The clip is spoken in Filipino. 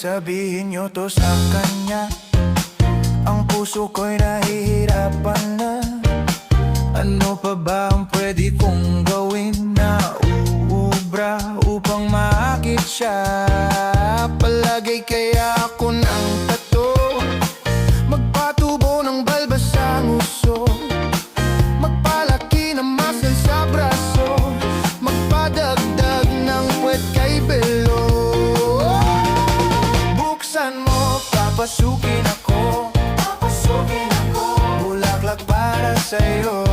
sabihin nyo to sa kanya. Ang puso ko'y nahihirapan na. Ano pa ba ang pwede kong gawin na uubra upang maakit siya? Palagay kaya ako ng tato, magpatubo ng balbas sa nguso, magpalaki ng muscle sa braso, magpadagdag ng puwet kay belo. Buksan mo, papasukin ako, bulaklak para sa'yo.